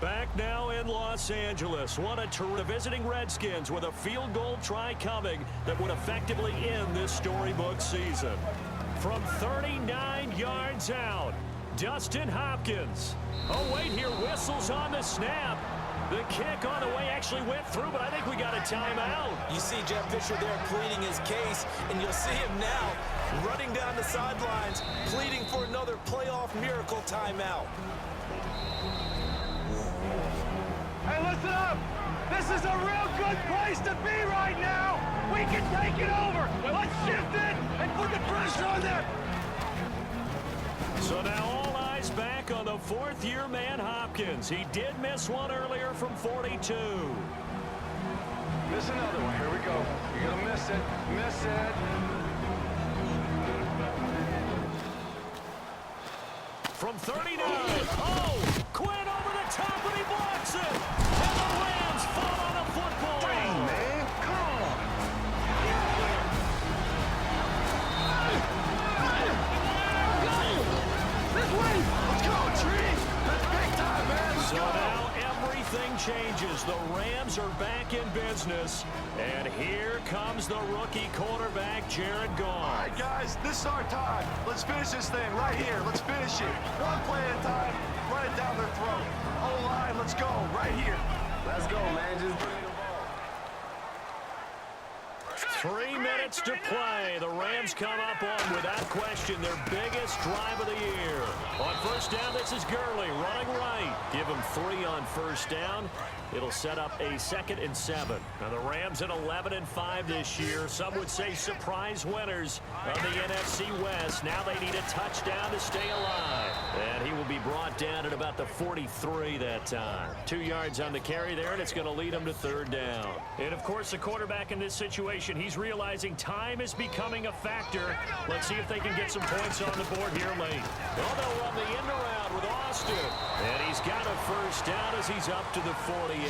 Back now in Los Angeles. What a visiting Redskins with a field goal try coming that would effectively end this storybook season. From 39 yards out, Dustin Hopkins. Oh, wait here. Whistles on the snap. The kick on the way actually went through, but I think we got a timeout. You see Jeff Fisher there pleading his case, and you'll see him now running down the sidelines, pleading for another playoff miracle timeout. Hey, listen up! This is a real good place to be right now! We can take it over! Let's shift it and put the pressure on them! So now all eyes back on the fourth-year man Hopkins. He did miss one earlier from 42. Miss another one. Here we go. You're gonna miss it. Miss it. From 39. Oh! Quinn over the top, and he blocks it! And the Rams fall on the football! Dang, man! Come on! This way! Let's go, Tree! That's big time, man! Let's so go! Now everything changes. The Rams are back in business. And here comes the rookie quarterback, Jared Goff. All right, guys, this is our time. Let's finish this thing right here. Let's finish it. One play at a time. Run it down their throat. O-line, let's go. Right here. Let's go, man. Just bring the ball. 3 minutes to play. The Rams come up on, without question, their biggest drive of the year. On first down, this is Gurley running right. Give him 3 on first down. It'll set up a 2nd and 7. Now the Rams at 11-5 this year. Some would say surprise winners of the NFC West. Now they need a touchdown to stay alive. And he will be brought down at about the 43 that time. 2 yards on the carry there, and it's going to lead him to 3rd down. And of course, the quarterback in this situation, he's realizing time is becoming a factor. Let's see if they can get some points on the board here late. Oh, they'll run the end around with Austin. And he's got a first down as he's up to the 48.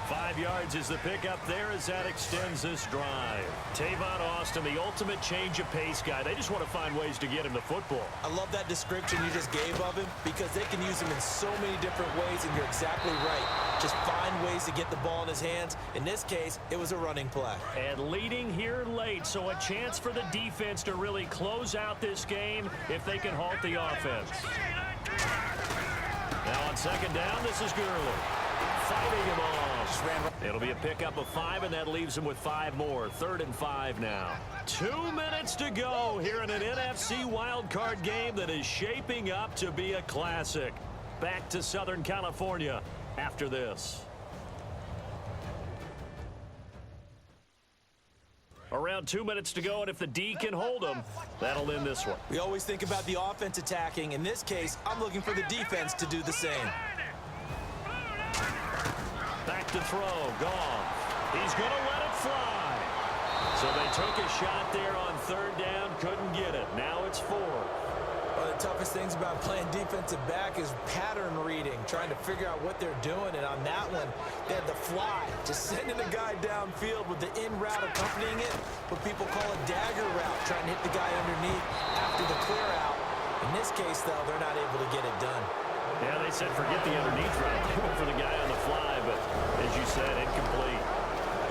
5 yards is the pickup there as that extends this drive. Tavon Austin, the ultimate change of pace guy. They just want to find ways to get him the football. I love that description you just gave of him because they can use him in so many different ways, and you're exactly right. Just find ways to get the ball in his hands. In this case, it was a running play. And leading here late, so a chance for the defense to really close out this game if they can halt the offense. Now on 2nd down, this is Gurley. Fighting him off. It'll be a pickup of 5, and that leaves him with 5 more. 3rd and 5 now. 2 minutes to go here in an NFC wildcard game that is shaping up to be a classic. Back to Southern California after this. Around 2 minutes to go, and if the D can hold them, that'll end this one. We always think about the offense attacking. In this case, I'm looking for the defense to do the same. Back to throw. Goff. He's going to let it fly. So they took a shot there on 3rd down. Couldn't get it. Now it's 4. One of the toughest things about playing defensive back is pattern reading, trying to figure out what they're doing. And on that one, they had the fly, just sending a guy downfield with the in route accompanying it, what people call a dagger route, trying to hit the guy underneath after the clear out. In this case, though, they're not able to get it done. Yeah, they said forget the underneath route. They went for the guy on the fly, but as you said, incomplete.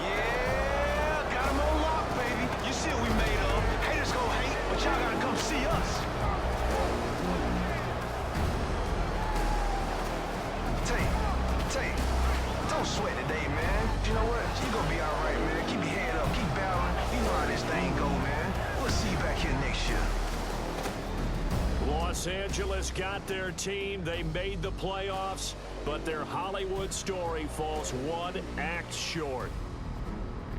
Yeah, got him on lock, baby. You see what we made of. Haters gonna hate, but y'all gotta come see us. Tay, don't sweat today, man. You know what? You gonna be all right, man. Keep your head up, keep battling. You know how this thing go, man. We'll see you back here next year. Los Angeles got their team. They made the playoffs, but their Hollywood story falls one act short.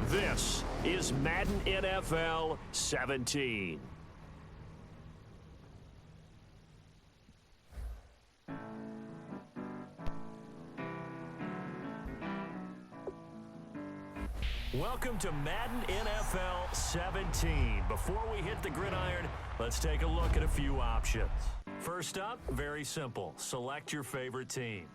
This is Madden NFL 17. Welcome to Madden NFL 17. Before we hit the gridiron, let's take a look at a few options. First up, very simple. Select your favorite team.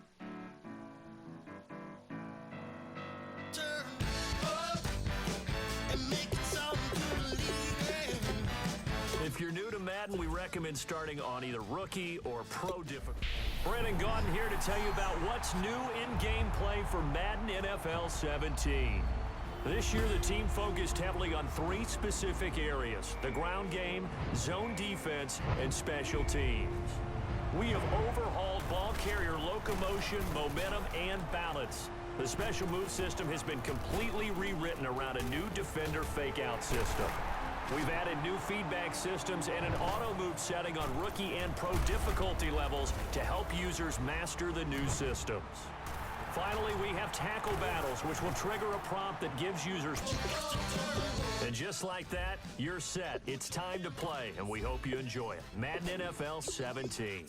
If you're new to Madden, we recommend starting on either rookie or pro difficulty. Brandon Gaudin here to tell you about what's new in gameplay for Madden NFL 17. This year, the team focused heavily on 3 specific areas: the ground game, zone defense, and special teams. We have overhauled ball carrier locomotion, momentum, and balance. The special move system has been completely rewritten around a new defender fake-out system. We've added new feedback systems and an auto-move setting on rookie and pro difficulty levels to help users master the new systems. Finally, we have tackle battles, which will trigger a prompt that gives users... And just like that, you're set. It's time to play, and we hope you enjoy it. Madden NFL 17.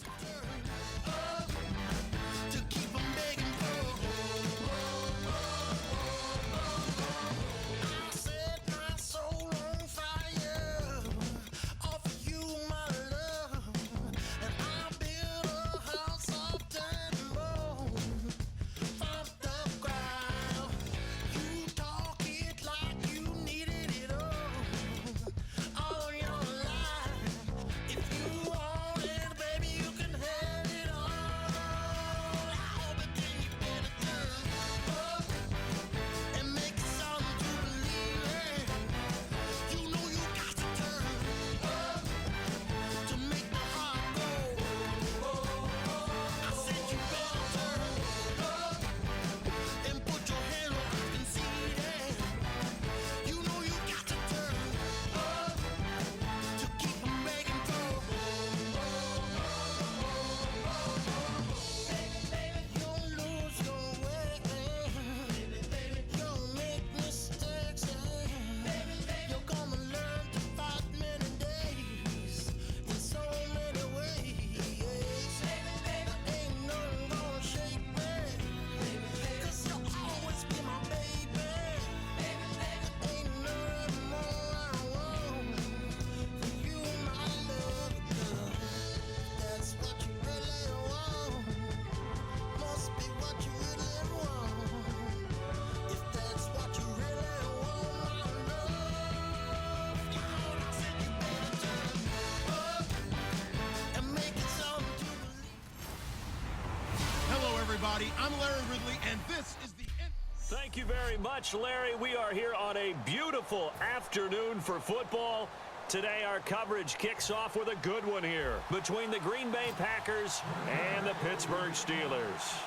I'm Larry Ridley, and this is the end. Thank you very much, Larry. We are here on a beautiful afternoon for football. Today, our coverage kicks off with a good one here between the Green Bay Packers and the Pittsburgh Steelers.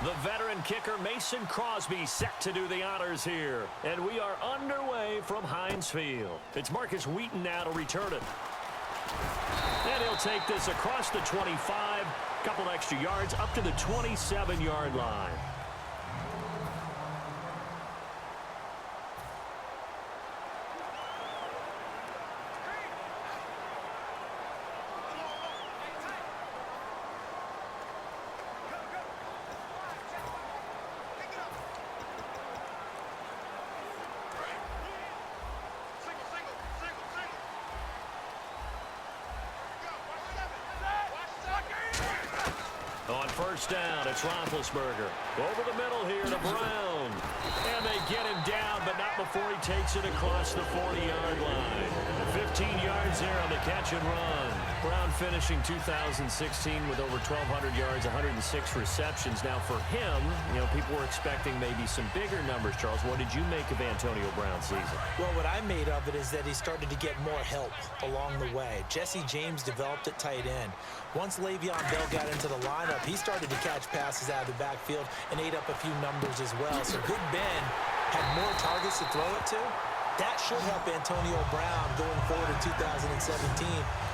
The veteran kicker Mason Crosby set to do the honors here. And we are underway from Heinz Field. It's Marcus Wheaton now to return it. And he'll take this across the 25, couple extra yards up to the 27-yard line. On first down, it's Roethlisberger. Over the middle here to Brown. And they get him down, but not before he takes it across the 40-yard line. 15 yards there on the catch and run. Brown finishing 2016 with over 1,200 yards, 106 receptions. Now for him, you know, people were expecting maybe some bigger numbers, Charles. What did you make of Antonio Brown's season? Well, what I made of it is that he started to get more help along the way. Jesse James developed at tight end. Once Le'Veon Bell got into the lineup, he started to catch passes out of the backfield and ate up a few numbers as well. So Big Ben had more targets to throw it to. That should help Antonio Brown going forward in 2017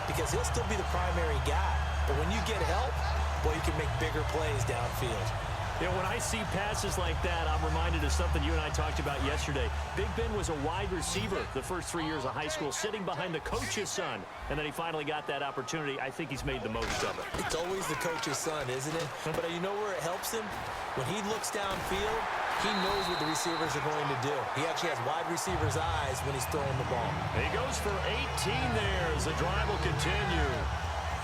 because he'll still be the primary guy. But when you get help, boy, you can make bigger plays downfield. You know, when I see passes like that, I'm reminded of something you and I talked about yesterday. Big Ben was a wide receiver the first 3 years of high school, sitting behind the coach's son. And then he finally got that opportunity. I think he's made the most of it. It's always the coach's son, isn't it? But you know where it helps him? When he looks downfield, he knows what the receivers are going to do. He actually has wide receivers' eyes when he's throwing the ball. He goes for 18 there as the drive will continue.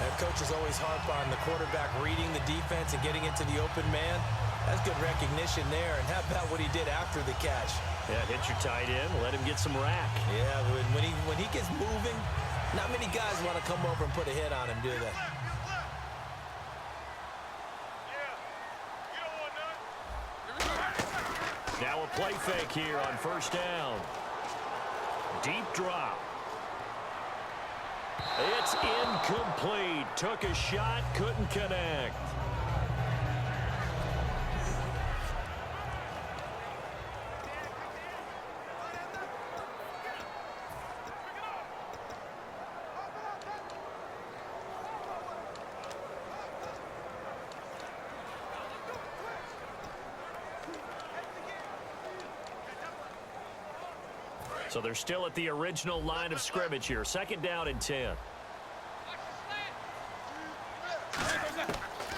And coaches always harp on the quarterback reading the defense and getting into the open man. That's good recognition there. And how about what he did after the catch? Yeah, hit your tight end, let him get some rack. Yeah, when he gets moving, not many guys want to come over and put a hit on him, do they? Now a play fake here on first down. Deep drop. It's incomplete. Took a shot, couldn't connect. So they're still at the original line of scrimmage here. Second down and 10.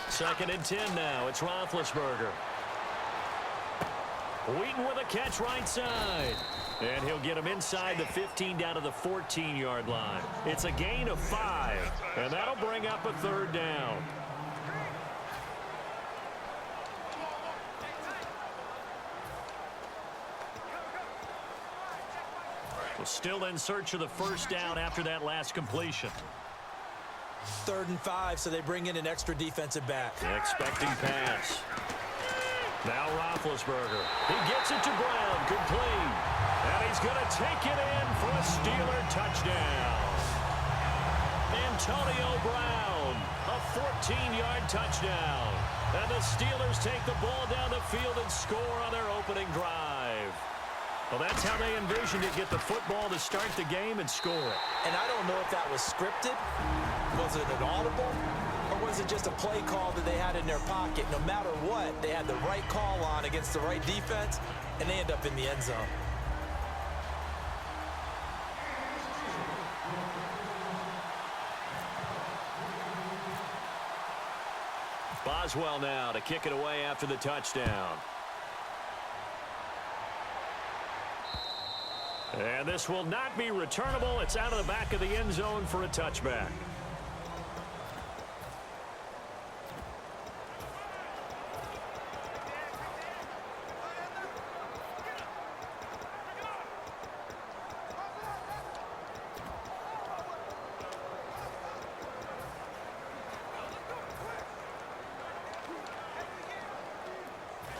Second and 10 now. It's Roethlisberger. Wheaton with a catch right side. And he'll get him inside the 15 down to the 14-yard line. It's a gain of 5. And that'll bring up a third down. Still in search of the first down after that last completion. 3rd and 5, so they bring in an extra defensive back. Expecting pass. Now Roethlisberger. He gets it to Brown, complete. And he's going to take it in for a Steeler touchdown. Antonio Brown, a 14-yard touchdown. And the Steelers take the ball down the field and score on their opening drive. Well, that's how they envisioned it, get the football to start the game and score it. And I don't know if that was scripted, was it an audible, or was it just a play call that they had in their pocket? No matter what, they had the right call on against the right defense, and they end up in the end zone. Boswell now to kick it away after the touchdown. And this will not be returnable. It's out of the back of the end zone for a touchback.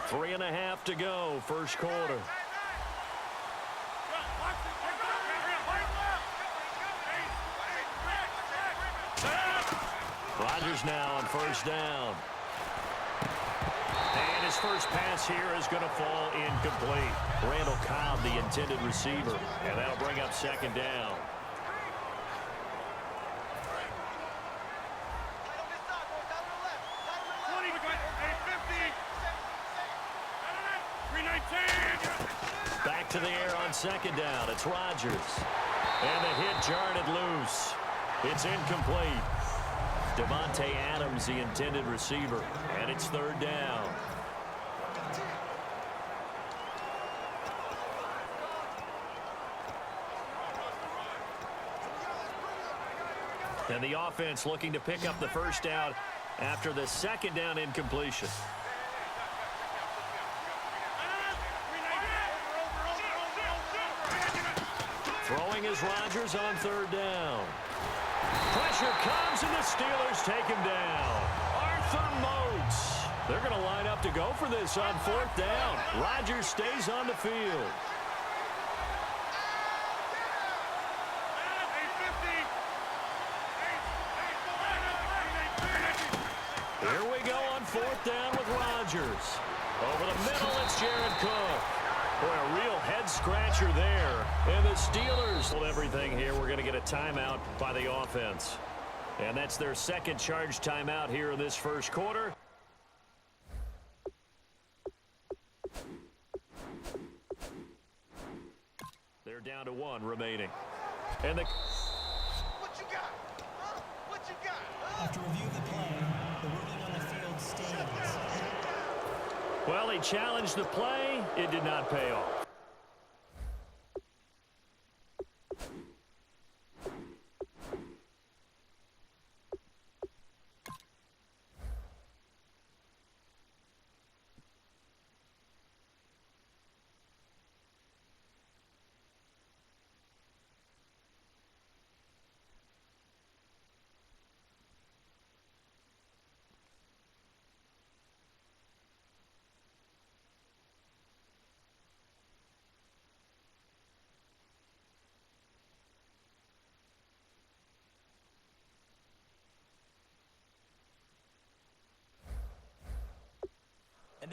Three and a half to go, first quarter. Rodgers now on first down. And his first pass here is going to fall incomplete. Randall Cobb, the intended receiver. And that'll bring up second down. Back to the air on second down. It's Rodgers. And the hit jarred it loose. It's incomplete. Devontae Adams, the intended receiver. And it's third down. And the offense looking to pick up the first down after the second down incompletion. Throwing is Rodgers on third down. Pressure comes and the Steelers take him down. Arthur Moats. They're going to line up to go for this on fourth down. Rodgers stays on the field. Here we go on fourth down with Rodgers. Over the middle, it's Jared Cook. Boy, a real head-scratcher there. And the Steelers hold everything here. We're going to get a timeout by the offense. And that's their second charge timeout here in this first quarter. They're down to one remaining. And the... What you got? Huh? What you got? Huh? After review of the play, the ruling on the field stands. Well, he challenged the play. It did not pay off.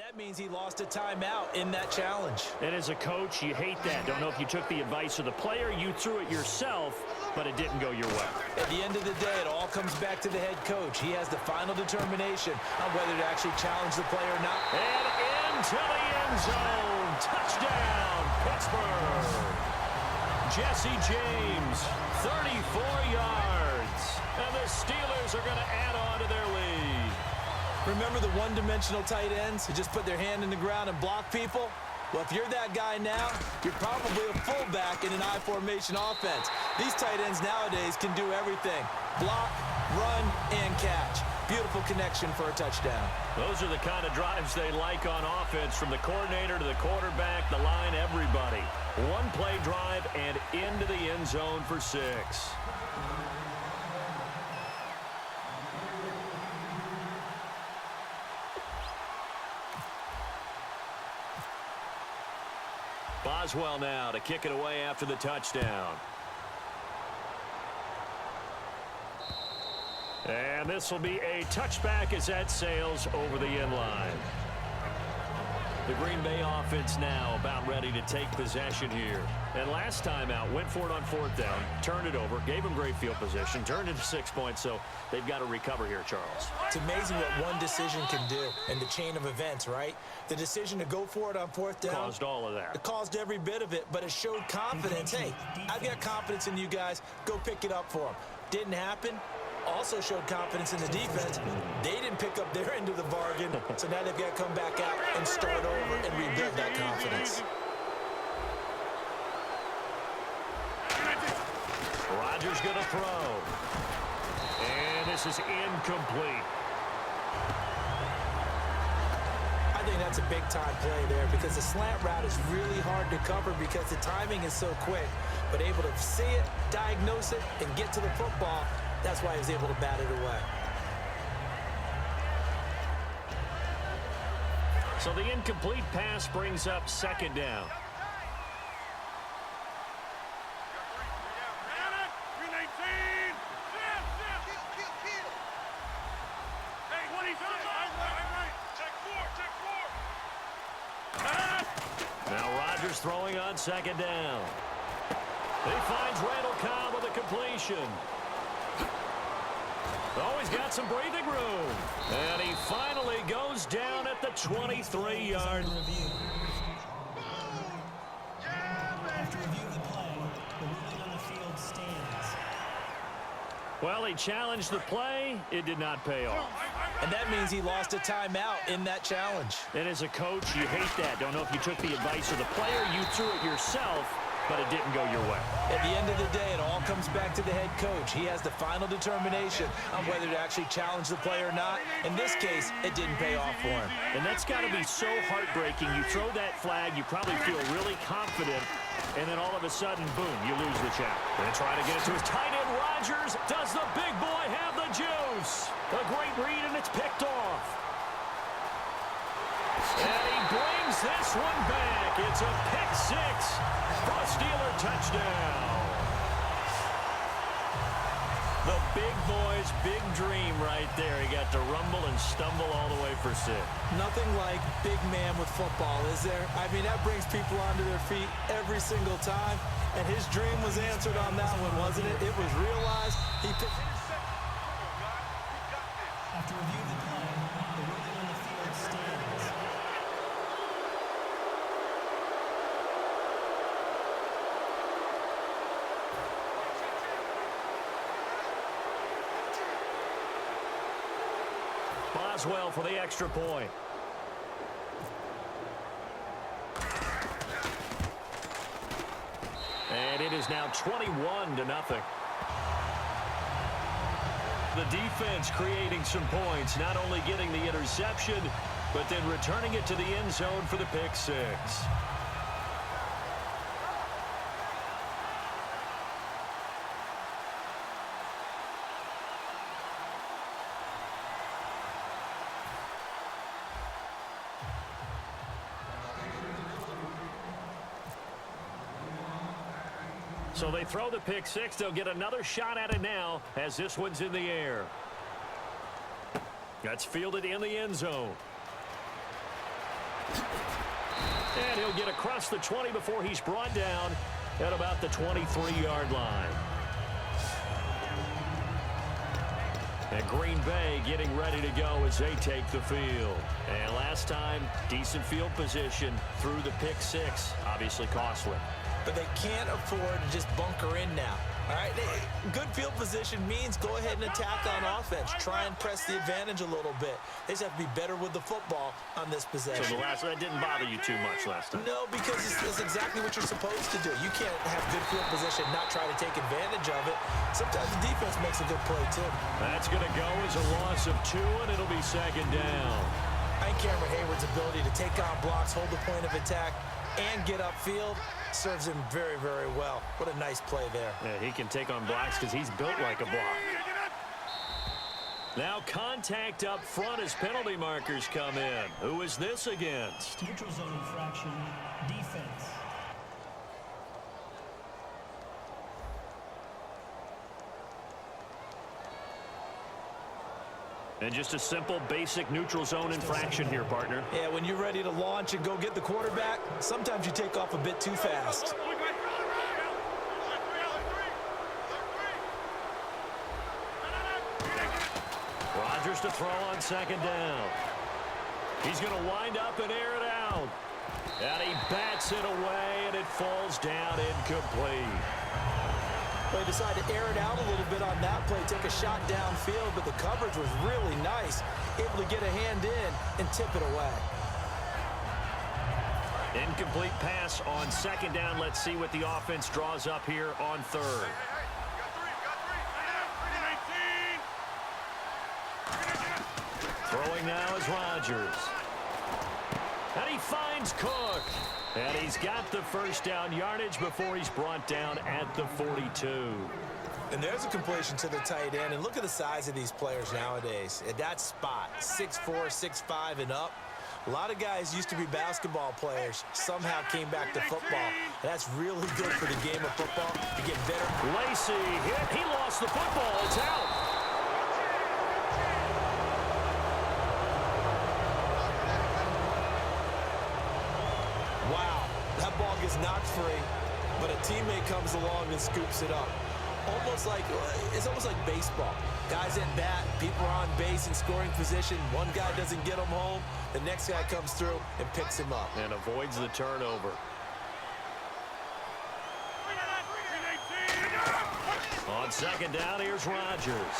that means he lost a timeout in that challenge. And as a coach, you hate that. Don't know if you took the advice of the player, you threw it yourself, but it didn't go your way. At the end of the day, it all comes back to the head coach. He has the final determination on whether to actually challenge the play or not. And into the end zone. Touchdown, Pittsburgh. Jesse James, 34 yards. And the Steelers are going to add on to their lead. Remember the one-dimensional tight ends who just put their hand in the ground and block people? Well, if you're that guy now, you're probably a fullback in an I-formation offense. These tight ends nowadays can do everything. Block, run, and catch. Beautiful connection for a touchdown. Those are the kind of drives they like on offense, from the coordinator to the quarterback, the line, everybody. One-play drive and into the end zone for 6. Boswell now to kick it away after the touchdown. And this will be a touchback as that sails over the end line. The Green Bay offense now about ready to take possession here. And last time out, went for it on 4th down, turned it over, gave them great field position, turned it to 6 points, so they've got to recover here, Charles. It's amazing what one decision can do in the chain of events, right? The decision to go for it on 4th down Caused all of that. It caused every bit of it, but it showed confidence. Hey, I've got confidence in you guys. Go pick it up for them. Didn't happen. Also showed confidence in the defense. They didn't pick up their end of the bargain, so now they've got to come back out and start over and rebuild that confidence. Rodgers going to throw. And this is incomplete. I think that's a big-time play there because the slant route is really hard to cover because the timing is so quick. But able to see it, diagnose it, and get to the football, that's why he was able to bat it away. So the incomplete pass brings up 2nd down. Now Rodgers throwing on 2nd down. He finds Randall Cobb with a completion. Oh, he's got some breathing room. And he finally goes down at the 23-yard. After review of the play, the ruling on the field stands. Well, he challenged the play. It did not pay off. And that means he lost a timeout in that challenge. And as a coach, you hate that. Don't know if you took the advice of the player, you threw it yourself, but it didn't go your way. At the end of the day, it all comes back to the head coach. He has the final determination on whether to actually challenge the play or not. In this case, it didn't pay off for him. And that's got to be so heartbreaking. You throw that flag, you probably feel really confident, and then all of a sudden, boom, you lose the check. Gonna try to get it to his tight end, Rodgers. Does the big boy have the juice? A great read, and it's picked off. And he brings this one back. It's a pick 6 for a Steeler touchdown. The big boy's big dream right there. He got to rumble and stumble all the way for 6. Nothing like big man with football, is there? I mean, that brings people onto their feet every single time. And his dream was answered on that one, wasn't it? It was realized. He picked. After review of the play, the ruling on the field stands. Boswell for the extra point. And it is now 21-0. The defense creating some points, not only getting the interception, but then returning it to the end zone for the pick 6. So they throw the pick 6. They'll get another shot at it now as this one's in the air. That's fielded in the end zone. And he'll get across the 20 before he's brought down at about the 23-yard line. And Green Bay getting ready to go as they take the field. And last time, decent field position through the pick six. Obviously costly. But they can't afford to just bunker in now. All right, good field position means go ahead and attack on offense. Try and press the advantage a little bit. They just have to be better with the football on this possession. So that didn't bother you too much last time? No, because it's exactly what you're supposed to do. You can't have good field position and not try to take advantage of it. Sometimes the defense makes a good play, too. That's going to go as a loss of 2, and it'll be second down. I think Cameron Hayward's ability to take on blocks, hold the point of attack, and get upfield serves him very, very well. What a nice play there. Yeah, he can take on blocks because he's built like a block. Now contact up front as penalty markers come in. Who is this against? Neutral zone infraction, defense. And just a simple, basic neutral zone infraction here, partner. Yeah, when you're ready to launch and go get the quarterback, sometimes you take off a bit too fast. Rodgers to throw on second down. He's going to wind up and air it out. And he bats it away, and it falls down incomplete. They decided to air it out a little bit on that play, take a shot downfield, but the coverage was really nice, able to get a hand in and tip it away. Incomplete pass on second down. Let's see what the offense draws up here on third. Throwing now is Rodgers. And he finds Cook. And he's got the first down yardage before he's brought down at the 42. And there's a completion to the tight end. And look at the size of these players nowadays. At that spot, 6'4", 6'5", and up. A lot of guys used to be basketball players, somehow came back to football. And that's really good for the game of football to get better. Lacy hit. He lost the football. It's out. Wow, that ball gets knocked free, but a teammate comes along and scoops it up. It's almost like baseball. Guys at bat, people are on base in scoring position. One guy doesn't get him home. The next guy comes through and picks him up. And avoids the turnover. On second down, here's Rodgers.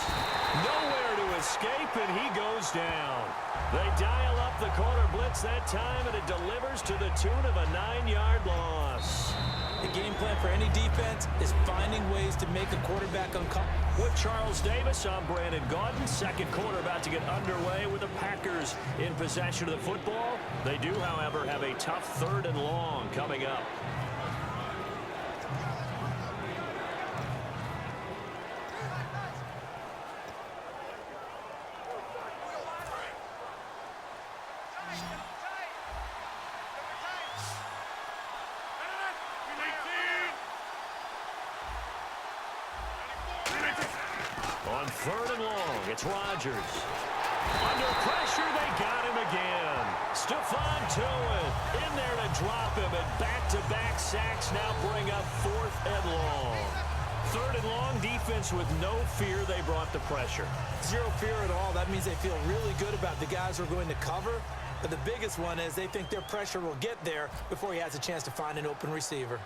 Nowhere to escape, and he goes down. They dial up the corner blitz that time, and it delivers to the tune of a 9-yard loss. The game plan for any defense is finding ways to make a quarterback uncomfortable. With Charles Davis, I'm Brandon Gaudin. Second quarter about to get underway with the Packers in possession of the football. They do, however, have a tough 3rd and long coming up. On 3rd and long, it's Rodgers. Under pressure, they got him again. Stephon Tuitt in there to drop him, and back-to-back sacks now bring up 4th and long. 3rd and long, defense with no fear. They brought the pressure. Zero fear at all. That means they feel really good about the guys who are going to cover. But the biggest one is they think their pressure will get there before he has a chance to find an open receiver.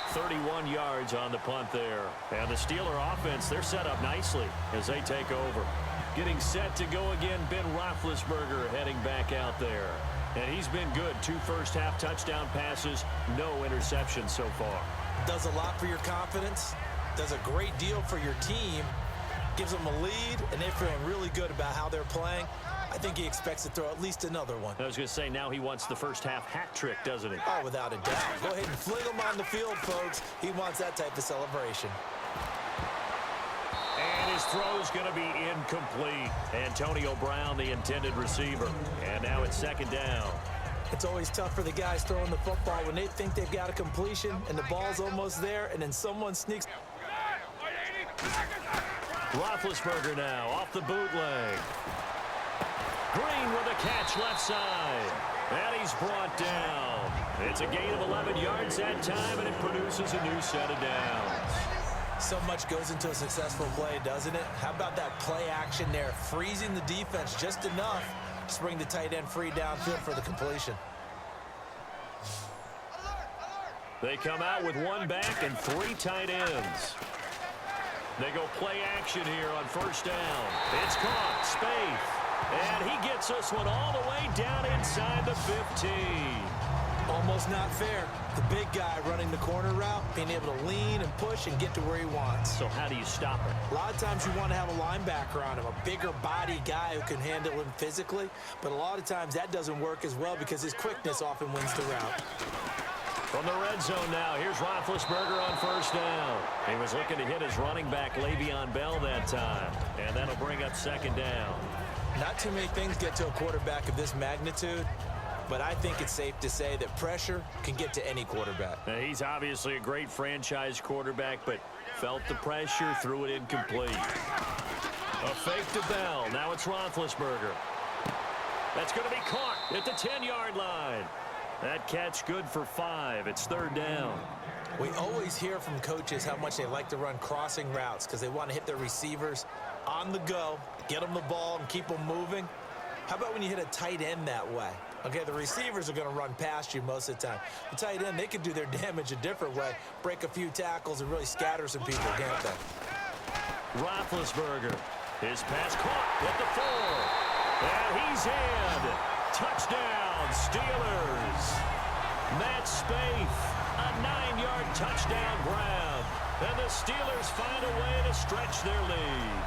31 yards on the punt there. And the Steeler offense, they're set up nicely as they take over. Getting set to go again, Ben Roethlisberger heading back out there. And he's been good. 2 first-half touchdown passes, no interceptions so far. Does a lot for your confidence, does a great deal for your team, gives them a lead, and they're feeling really good about how they're playing. I think he expects to throw at least another one. I was going to say, now he wants the first-half hat trick, doesn't he? Oh, without a doubt. Go ahead and fling him on the field, folks. He wants that type of celebration. And his throw's going to be incomplete. Antonio Brown, the intended receiver. And now it's second down. It's always tough for the guys throwing the football when they think they've got a completion and the ball's almost there, and then someone sneaks. Roethlisberger now off the bootleg. Green with a catch left side. And he's brought down. It's a gain of 11 yards that time, and it produces a new set of downs. So much goes into a successful play, doesn't it? How about that play action there, freezing the defense just enough to bring the tight end free downfield for the completion. They come out with one back and 3 tight ends. They go play action here on first down. It's caught. Spaeth. And he gets this one all the way down inside the 15. Almost not fair. The big guy running the corner route, being able to lean and push and get to where he wants. So how do you stop him? A lot of times you want to have a linebacker on him, a bigger body guy who can handle him physically. But a lot of times that doesn't work as well because his quickness often wins the route. From the red zone now, here's Roethlisberger on first down. He was looking to hit his running back, Le'Veon Bell, that time. And that'll bring up second down. Not too many things get to a quarterback of this magnitude, but I think it's safe to say that pressure can get to any quarterback. Now, he's obviously a great franchise quarterback, but felt the pressure, threw it incomplete. A fake to Bell. Now it's Roethlisberger. That's going to be caught at the 10-yard line. That catch good for 5. It's third down. We always hear from coaches how much they like to run crossing routes because they want to hit their receivers on the go, get them the ball, and keep them moving. How about when you hit a tight end that way? Okay, the receivers are going to run past you most of the time. The tight end, they can do their damage a different way, break a few tackles, and really scatter some people, can't they? Roethlisberger. His pass caught at the 4. And he's in. Touchdown, Steelers. Matt Spaeth. A 9-yard touchdown grab. And the Steelers find a way to stretch their lead.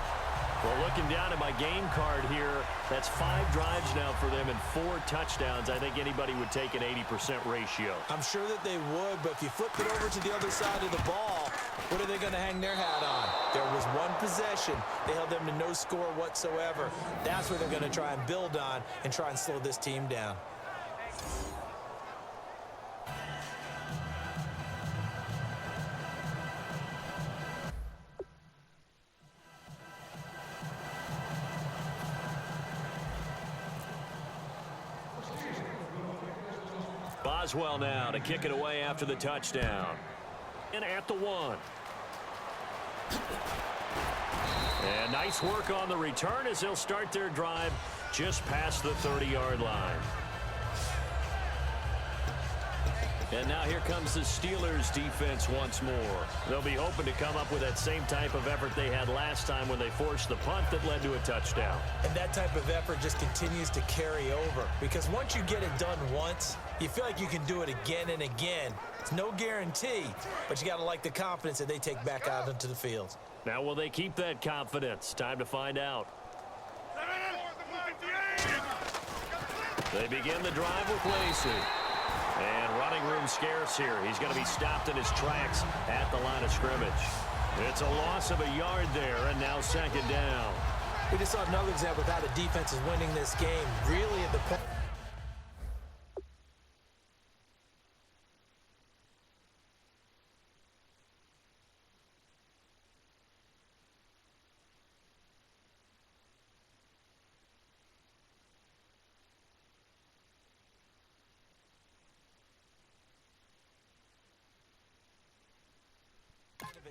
Well, looking down at my game card here, that's 5 drives now for them and 4 touchdowns. I think anybody would take an 80% ratio. I'm sure that they would, but if you flip it over to the other side of the ball, what are they going to hang their hat on? There was one possession. They held them to no score whatsoever. That's what they're going to try and build on and try and slow this team down. Boswell now to kick it away after the touchdown. And at the 1. And nice work on the return as they'll start their drive just past the 30-yard line. And now here comes the Steelers defense once more. They'll be hoping to come up with that same type of effort they had last time when they forced the punt that led to a touchdown. And that type of effort just continues to carry over because once you get it done once, you feel like you can do it again and again. It's no guarantee, but you got to like the confidence that they take back out into the field. Now will they keep that confidence? Time to find out. They begin the drive with Lacey. And running room scarce here. He's going to be stopped in his tracks at the line of scrimmage. It's a loss of a yard there, and now second down. We just saw another example of how the defense is winning this game, really at the point.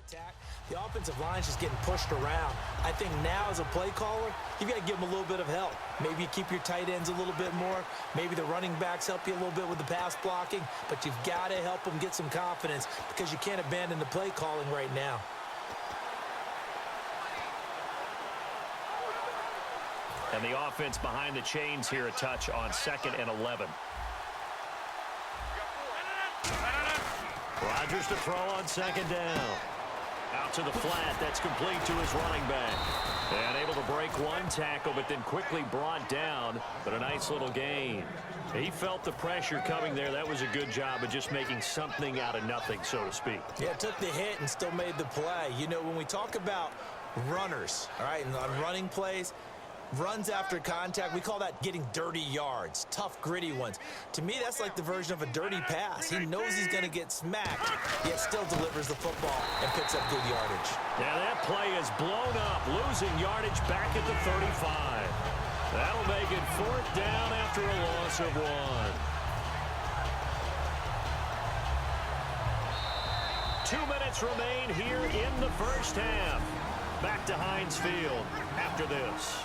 Attack. The offensive line is just getting pushed around. I think now as a play caller, you've got to give them a little bit of help. Maybe you keep your tight ends a little bit more. Maybe the running backs help you a little bit with the pass blocking, but you've got to help them get some confidence because you can't abandon the play calling right now. And the offense behind the chains here a touch on 2nd and 11. Rodgers to throw on 2nd down. Out to the flat. That's complete to his running back. And able to break one tackle, but then quickly brought down. But a nice little gain. He felt the pressure coming there. That was a good job of just making something out of nothing, so to speak. Yeah, took the hit and still made the play. You know, when we talk about runners, all right, and on running plays, Runs after contact, we call that getting dirty yards, tough, gritty ones. To me, that's like the version of a dirty pass. He knows he's going to get smacked, yet still delivers the football and picks up good yardage. Yeah, that play is blown up, losing yardage back at the 35. That'll make it 4th down after a loss of 1. Two minutes remain here in the first half. Back to Heinz Field after this.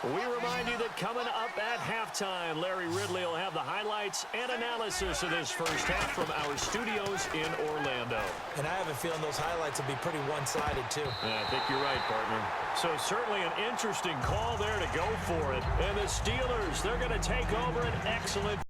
We remind you that coming up at halftime, Larry Ridley will have the highlights and analysis of this first half from our studios in Orlando. And I have a feeling those highlights will be pretty one-sided, too. Yeah, I think you're right, partner. So certainly an interesting call there to go for it. And the Steelers, they're going to take over an excellent